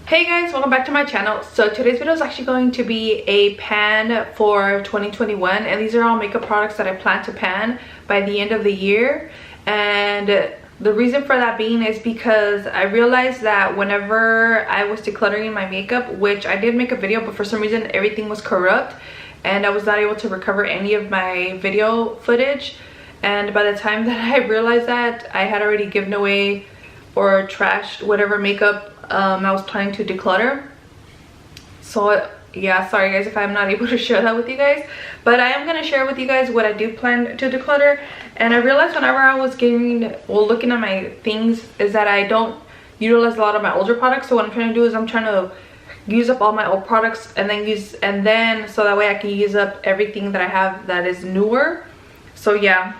Hey guys, welcome back to my channel. So today's video is actually going to be a pan for 2021, and these are all makeup products that I plan to pan by the end of the year. And the reason for that being is because I realized that whenever I was decluttering my makeup, which I did make a video, but for some reason everything was corrupt and I was not able to recover any of my video footage. And by the time that I realized that, I had already given away or trashed whatever makeup I was planning to declutter. So yeah, sorry guys if I'm not able to share that with you guys, but I am going to share with you guys what I do plan to declutter. And I realized whenever I was looking at my things is that I don't utilize a lot of my older products. So what I'm trying to do is I'm trying to use up all my old products and then so that way I can use up everything that I have that is newer. So yeah,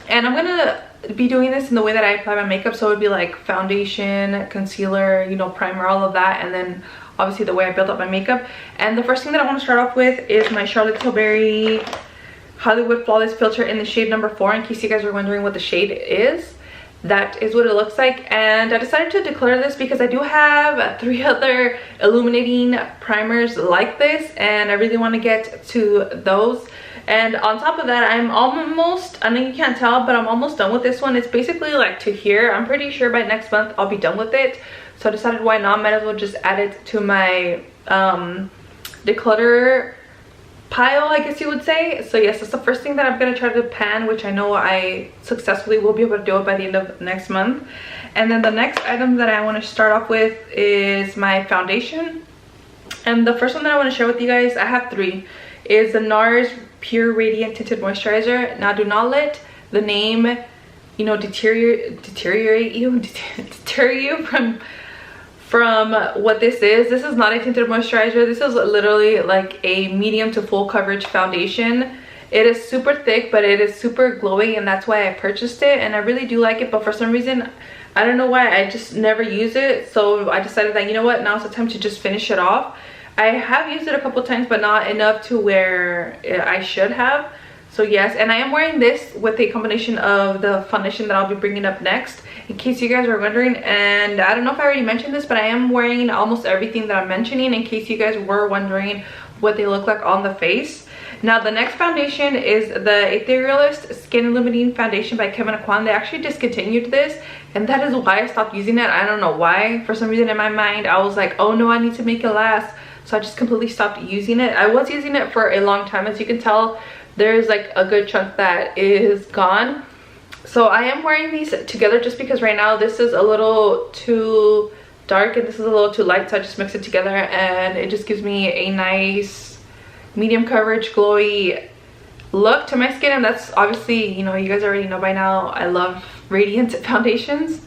and I'm gonna be doing this in the way that I apply my makeup, so it would be like foundation, concealer, you know, primer, all of that, and then obviously the way I build up my makeup. And the first thing that I want to start off with is my Charlotte Tilbury Hollywood Flawless Filter in the shade number 4. In case you guys are wondering what the shade is, that is what it looks like. And I decided to declare this because I do have 3 other illuminating primers like this, and I really want to get to those. And on top of that, I'm almost, I know you can't tell, but I'm almost done with this one. It's basically like to here. I'm pretty sure by next month I'll be done with it. So I decided why not, might as well just add it to my declutter pile, I guess you would say. So yes, that's the first thing that I'm going to try to pan, which I know I successfully will be able to do it by the end of next month. And then the next item that I want to start off with is my foundation. And the first one that I want to share with you guys, I have 3, is the Nars Pure Radiant Tinted Moisturizer. Now do not let the name, you know, deter you from what this is. This is not a tinted moisturizer. This is literally like a medium to full coverage foundation. It is super thick, but it is super glowy, and that's why I purchased it. And I really do like it, but for some reason I don't know why, I just never use it. So I decided that, you know what, now's the time to just finish it off. I have used it a couple times, but not enough to where I should have. So yes, and I am wearing this with a combination of the foundation that I'll be bringing up next, in case you guys are wondering. And I don't know if I already mentioned this, but I am wearing almost everything that I'm mentioning, in case you guys were wondering what they look like on the face. Now the next foundation is the Etherealist Skin Illuminating Foundation by Kwan. They actually discontinued this, and that is why I stopped using it. I don't know why. For some reason in my mind I was like, oh no, I need to make it last. So I just completely stopped using it. I was using it for a long time. As you can tell, there's like a good chunk that is gone. So I am wearing these together just because right now this is a little too dark and this is a little too light. So I just mix it together and it just gives me a nice medium coverage glowy look to my skin. And that's obviously, you know, you guys already know by now, I love radiant foundations.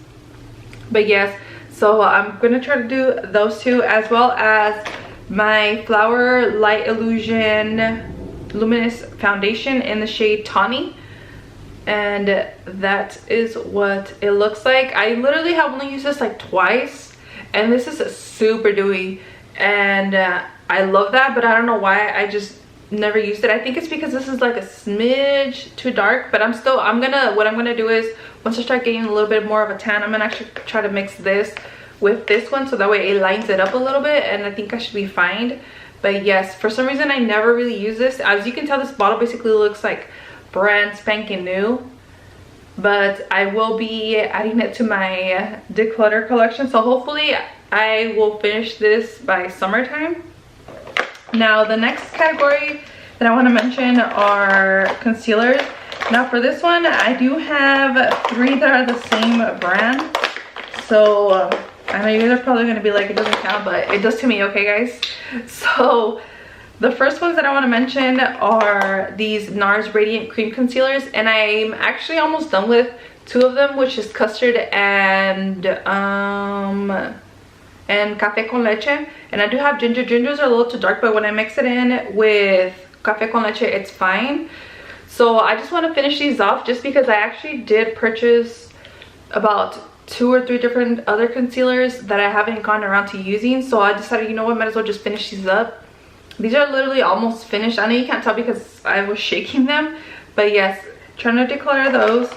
But yes, so I'm gonna try to do those 2, as well as my Flower Light Illusion Luminous Foundation in the shade Tawny. And that is what it looks like. I literally have only used this like twice, and this is super dewy, and I love that, but I don't know why I just never used it. I think it's because this is like a smidge too dark, but what I'm gonna do is, once I start getting a little bit more of a tan, I'm gonna actually try to mix this with this one, so that way it lines it up a little bit, and I think I should be fine. But yes, for some reason I never really use this. As you can tell, this bottle basically looks like brand spanking new, but I will be adding it to my declutter collection, so hopefully I will finish this by summertime. Now the next category that I want to mention are concealers. Now for this one, I do have 3 that are the same brand. So I know you guys are probably going to be like, it doesn't count, but it does to me, okay guys? So the first ones that I want to mention are these Nars Radiant Cream Concealers, and I'm actually almost done with 2 of them, which is Custard and Café con Leche. And I do have Ginger. Gingers are a little too dark, but when I mix it in with Café con Leche, it's fine. So I just want to finish these off, just because I actually did purchase about 2 or 3 different other concealers that I haven't gone around to using. So I decided, you know what, might as well just finish these up. These are literally almost finished. I know you can't tell because I was shaking them, but yes, trying to declutter those,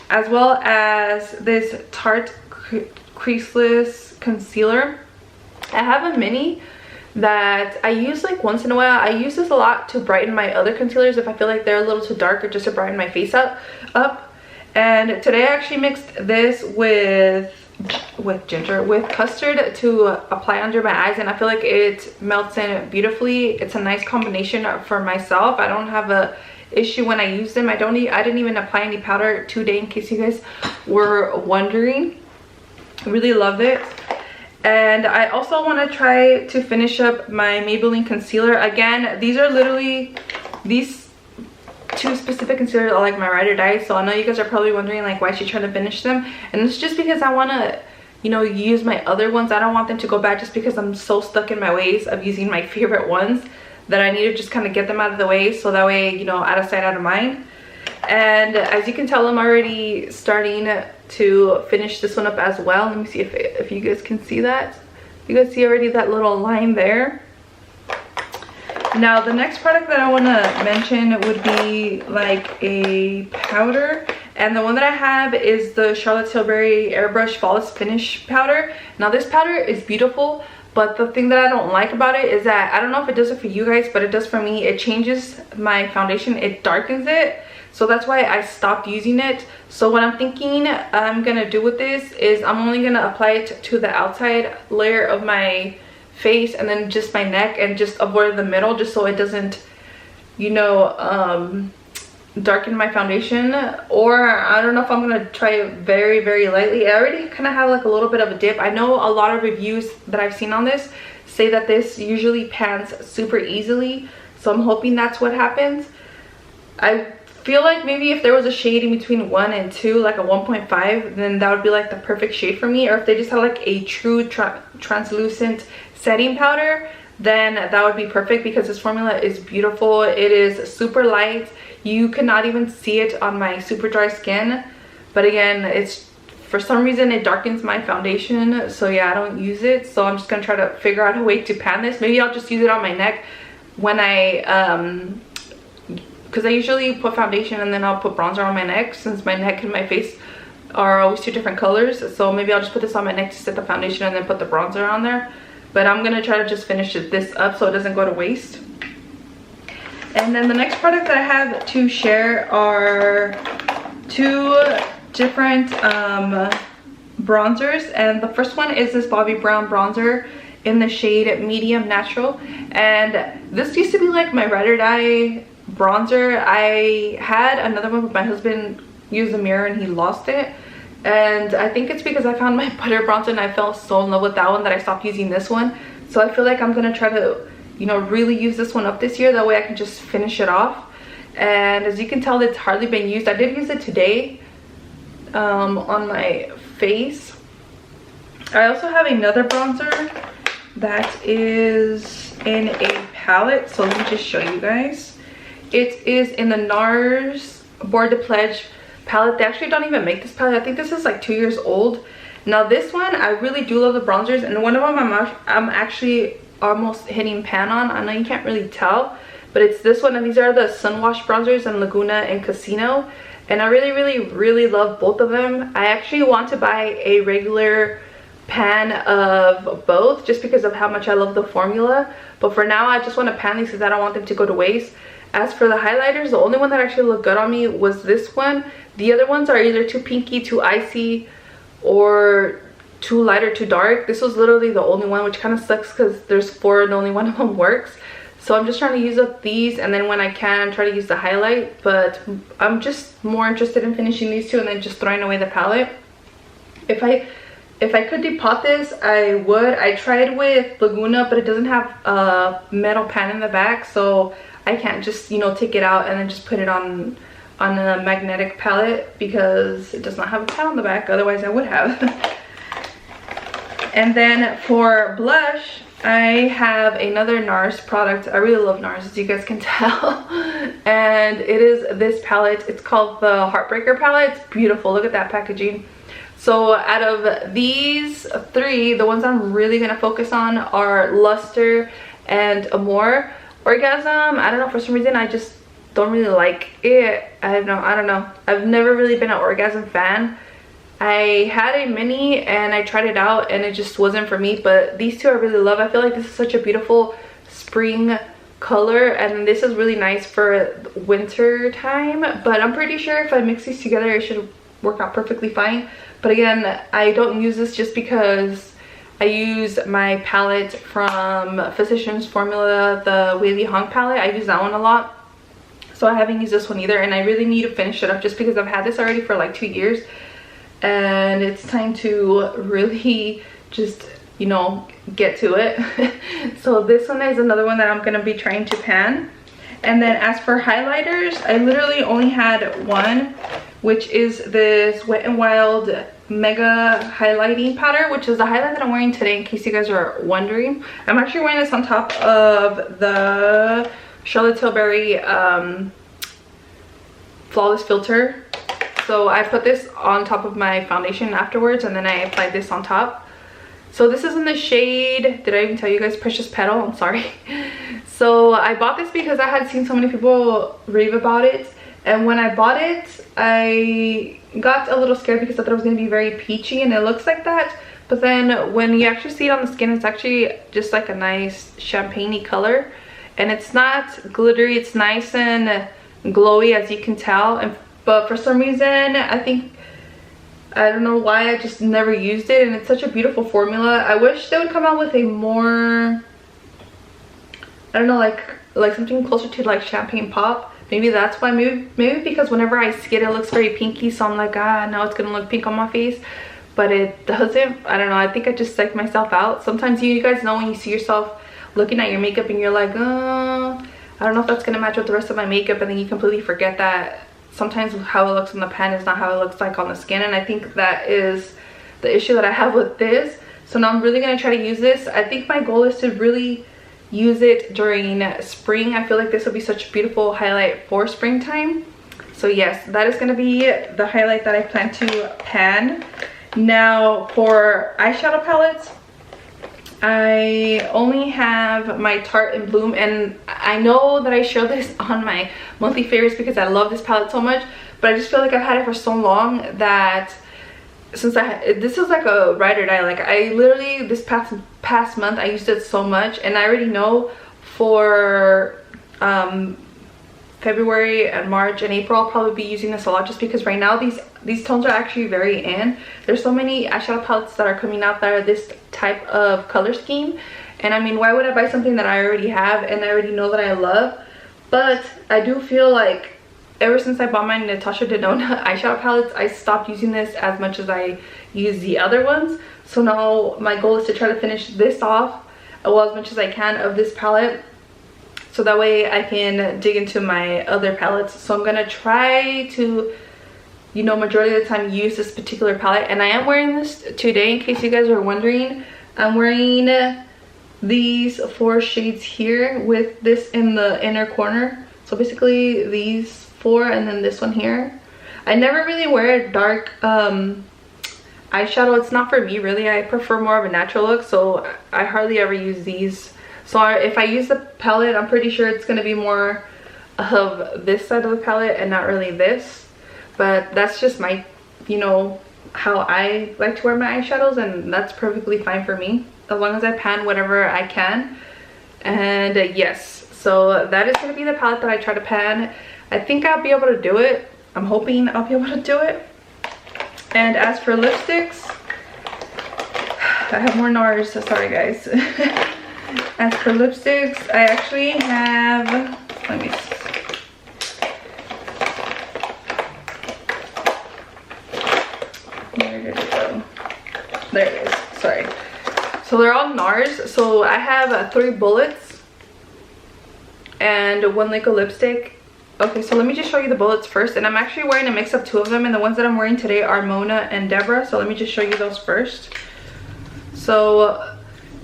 as well as this Tarte Creaseless concealer. I have a mini that I use like once in a while. I use this a lot to brighten my other concealers if I feel like they're a little too dark, or just to brighten my face up. And today I actually mixed this with custard to apply under my eyes, and I feel like it melts in beautifully. It's a nice combination for myself. I don't have a issue when I use them. I didn't even apply any powder today, in case you guys were wondering. I really love it. And I also want to try to finish up my Maybelline concealer. Again, these are literally, these two specific concealers are like my ride or die. So I know you guys are probably wondering like why she's trying to finish them, and it's just because I want to, you know, use my other ones. I don't want them to go bad just because I'm so stuck in my ways of using my favorite ones, that I need to just kind of get them out of the way, so that way, you know, out of sight, out of mind. And as you can tell, I'm already starting to finish this one up as well. Let me see if you guys can see that. You guys see already that little line there. Now the next product that I want to mention would be like a powder, and the one that I have is the Charlotte Tilbury Airbrush Flawless Finish powder. Now this powder is beautiful, but the thing that I don't like about it is that, I don't know if it does it for you guys, but it does for me. It changes my foundation, it darkens it. So that's why I stopped using it. So what I'm thinking I'm gonna do with this is I'm only gonna apply it to the outside layer of my face, and then just my neck, and just avoid the middle, just so it doesn't, you know, darken my foundation. Or I don't know if I'm gonna try it very, very lightly. I already kind of have like a little bit of a dip. I know a lot of reviews that I've seen on this say that this usually pans super easily, so I'm hoping that's what happens. I feel like maybe if there was a shade in between 1 and 2, like a 1.5, then that would be like the perfect shade for me. Or if they just had like a true translucent setting powder, then that would be perfect, because this formula is beautiful. It is super light. You cannot even see it on my super dry skin, but again, it's, for some reason it darkens my foundation. So yeah, I don't use it. So I'm just gonna try to figure out a way to pan this. Maybe I'll just use it on my neck when I because I usually put foundation and then I'll put bronzer on my neck, since my neck and my face are always two different colors. So maybe I'll just put this on my neck to set the foundation and then put the bronzer on there. But I'm gonna try to just finish this up so it doesn't go to waste. And then the next product that I have to share are two different bronzers. And the first one is this Bobbi Brown bronzer in the shade Medium Natural. And this used to be like my ride or die bronzer. I had another one, but my husband used the mirror and he lost it. And I think it's because I found my butter bronzer and I fell so in love with that one that I stopped using this one. So I feel like I'm gonna try to, you know, really use this one up this year. That way I can just finish it off. And as you can tell, it's hardly been used. I did use it today on my face. I also have another bronzer that is in a palette. So let me just show you guys. It is in the Nars Board de Pledge palette. They actually don't even make this palette. I think this is like 2 years old. Now this one, I really do love the bronzers, and one of them I'm actually almost hitting pan on. I know you can't really tell, but it's this one, and these are the Sunwash bronzers in Laguna and Casino, and I really love both of them. I actually want to buy a regular pan of both just because of how much I love the formula, but for now I just want to pan these because I don't want them to go to waste. As for the highlighters, the only one that actually looked good on me was this one. The other ones are either too pinky, too icy, or too light or too dark. This was literally the only one, which kind of sucks because there's 4 and only one of them works. So I'm just trying to use up these, and then when I can, try to use the highlight. But I'm just more interested in finishing these two and then just throwing away the palette. If I could depot this, I would. I tried with Laguna, but it doesn't have a metal pan in the back, so I can't just, you know, take it out and then just put it on a magnetic palette because it does not have a pan on the back. Otherwise I would have. And then for blush, I have another Nars product. I really love Nars, as you guys can tell. And it is this palette. It's called the Heartbreaker Palette. It's beautiful. Look at that packaging. So out of these 3, the ones I'm really going to focus on are Luster and Amore. Orgasm, I don't know, for some reason I just don't really like it. I don't know. I've never really been an Orgasm fan. I had a mini and I tried it out and it just wasn't for me, but these two I really love. I feel like this is such a beautiful spring color, and this is really nice for winter time, but I'm pretty sure if I mix these together it should work out perfectly fine. But again, I don't use this just because I use my palette from Physicians Formula, the Wavy Hong palette. I use that one a lot, so I haven't used this one either, and I really need to finish it up just because I've had this already for like 2 years, and it's time to really just, you know, get to it. So this one is another one that I'm gonna be trying to pan. And then as for highlighters, I literally only had one, which is this Wet n Wild Mega Highlighting Powder, which is the highlight that I'm wearing today, in case you guys are wondering. I'm actually wearing this on top of the Charlotte Tilbury Flawless Filter. So I put this on top of my foundation afterwards, and then I applied this on top. So this is in the shade, did I even tell you guys, Precious Petal? I'm sorry. So I bought this because I had seen so many people rave about it, and when I bought it I got a little scared because I thought it was going to be very peachy, and it looks like that, but then when you actually see it on the skin, it's actually just like a nice champagne-y color, and it's not glittery, it's nice and glowy, as you can tell. But for some reason, I don't know why, I just never used it, and it's such a beautiful formula. I wish they would come out with a more, I don't know, like something closer to like champagne pop. Maybe that's why. Maybe because whenever I see it, it looks very pinky, so I'm like, now it's gonna look pink on my face, but it doesn't. I don't know, I think I just psych myself out. Sometimes you guys know when you see yourself looking at your makeup and you're like, I don't know if that's gonna match with the rest of my makeup, and then you completely forget that sometimes how it looks on the pan is not how it looks like on the skin, and I think that is the issue that I have with this. So now I'm really gonna try to use this. I think my goal is to really use it during spring. I feel like this will be such a beautiful highlight for springtime. So yes, that is gonna be the highlight that I plan to pan. Now for eyeshadow palettes, I only have my Tarte in Bloom, and I know that I share this on my monthly favorites because I love this palette so much, but I just feel like I've had it for so long that since this is like a ride or die. Like I literally, this past month I used it so much, and I already know for February and March and April I'll probably be using this a lot, just because right now these tones are actually very in. There's so many eyeshadow palettes that are coming out that are this type of color scheme, and I mean, why would I buy something that I already have and I already know that I love? But I do feel like ever since I bought my Natasha Denona eyeshadow palettes, I stopped using this as much as I use the other ones. So now my goal is to try to finish this off, well, as much as I can of this palette, so that way I can dig into my other palettes. So I'm gonna try to, you know, majority of the time use this particular palette. And I am wearing this today, in case you guys are wondering. I'm wearing these 4 shades here with this in the inner corner. So basically these 4 and then this one here. I never really wear a dark eyeshadow. It's not for me really. I prefer more of a natural look, so I hardly ever use these. So if I use the palette, I'm pretty sure it's going to be more of this side of the palette and not really this. But that's just my, you know, how I like to wear my eyeshadows, and that's perfectly fine for me as long as I pan whatever I can. And yes, so that is going to be the palette that I try to pan. I think I'll be able to do it. I'm hoping I'll be able to do it. And as for lipsticks, I have more Nars, sorry guys. As for lipsticks, I actually have, let me see. Where did it go? There it is, sorry. So they're all Nars. So I have 3 bullets and 1 liquid lipstick. Okay, so let me just show you the bullets first, and I'm actually wearing a mix of 2 of them, and the ones that I'm wearing today are Mona and Deborah. So let me just show you those first. So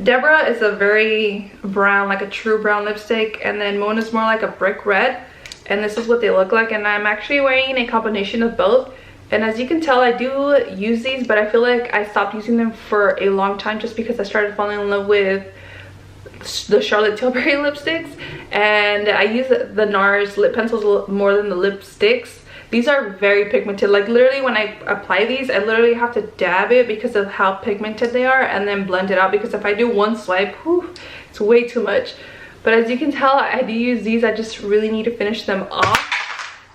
Deborah is a very brown, like a true brown lipstick, and then Mona's more like a brick red, and this is what they look like. And I'm actually wearing a combination of both, and as you can tell, I do use these, but I feel like I stopped using them for a long time just because I started falling in love with the Charlotte Tilbury lipsticks, and I use the Nars Lip Pencils more than the lipsticks These are very pigmented. Like literally when I apply these, I literally have to dab it because of how pigmented they are, and then blend it out, because if I do one swipe, whew, it's way too much. But as you can tell, I do use these. I just really need to finish them off.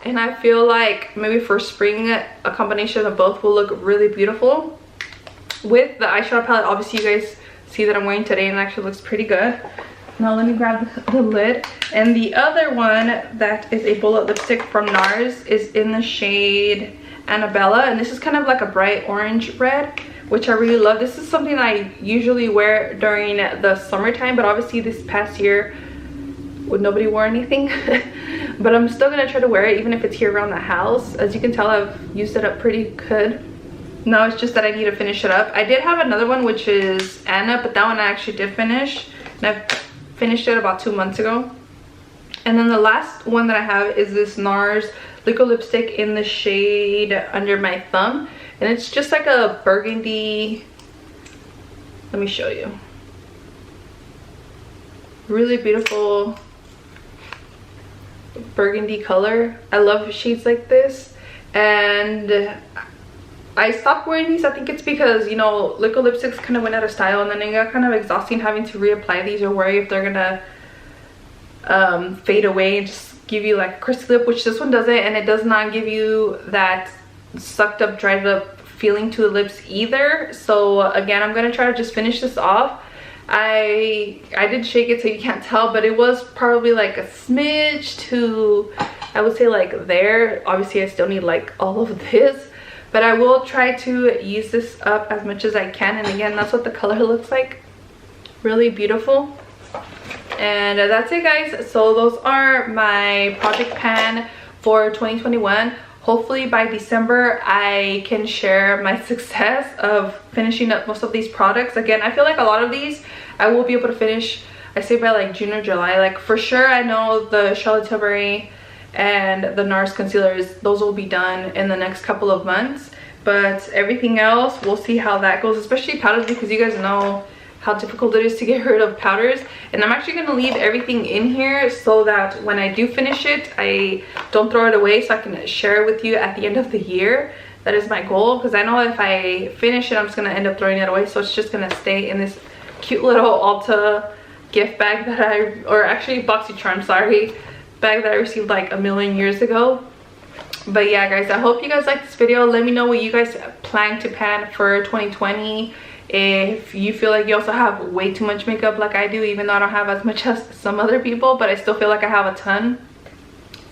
And I feel like maybe for spring, a combination of both will look really beautiful. With the eyeshadow palette, obviously you guys see that I'm wearing today, and it actually looks pretty good. Now let me grab the lid. And the other one that is a bullet lipstick from Nars is in the shade Annabella. And this is kind of like a bright orange red, which I really love. This is something I usually wear during the summertime, but obviously this past year nobody wore anything. But I'm still gonna try to wear it even if it's here around the house. As you can tell, I've used it up pretty good. Now it's just that I need to finish it up. I did have another one, which is Anna, but that one I actually did finish, and I've finished it about 2 months ago. And then the last one that I have is this Nars liquid lipstick in the shade Under My Thumb, and it's just like a burgundy. Let me show you. Really beautiful burgundy color. I love shades like this, and I stopped wearing these. I think it's because, you know, liquid lipsticks kind of went out of style, and then it got kind of exhausting having to reapply these or worry if they're gonna fade away and just give you like a crusty lip, which this one doesn't, and it does not give you that sucked up, dried up feeling to the lips either. So again, I'm gonna try to just finish this off. I did shake it so you can't tell, but it was probably like a smidge to, I would say, like there. Obviously I still need like all of this, but I will try to use this up as much as I can. And again, that's what the color looks like. Really beautiful. And that's it, guys. So those are my project pan for 2021. Hopefully by December I can share my success of finishing up most of these products. Again, I feel like a lot of these I will be able to finish, I say, by like June or July. Like for sure I know the Charlotte Tilbury and the Nars concealers, those will be done in the next couple of months. But everything else, we'll see how that goes, especially powders, because you guys know how difficult it is to get rid of powders. And I'm actually going to leave everything in here so that when I do finish it, I don't throw it away, so I can share it with you at the end of the year. That is my goal, because I know if I finish it, I'm just going to end up throwing it away. So it's just going to stay in this cute little Ulta gift bag that or actually BoxyCharm, sorry, bag that I received like a million years ago. But yeah, guys, I hope you guys liked this video. Let me know what you guys plan to pan for 2020. If you feel like you also have way too much makeup like I do, even though I don't have as much as some other people, but I still feel like I have a ton.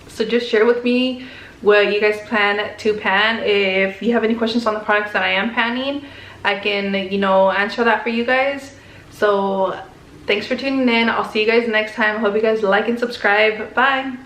So just share with me what you guys plan to pan. If you have any questions on the products that I am panning, I can, you know, answer that for you guys. So thanks for tuning in. I'll see you guys next time. I hope you guys like and subscribe. Bye.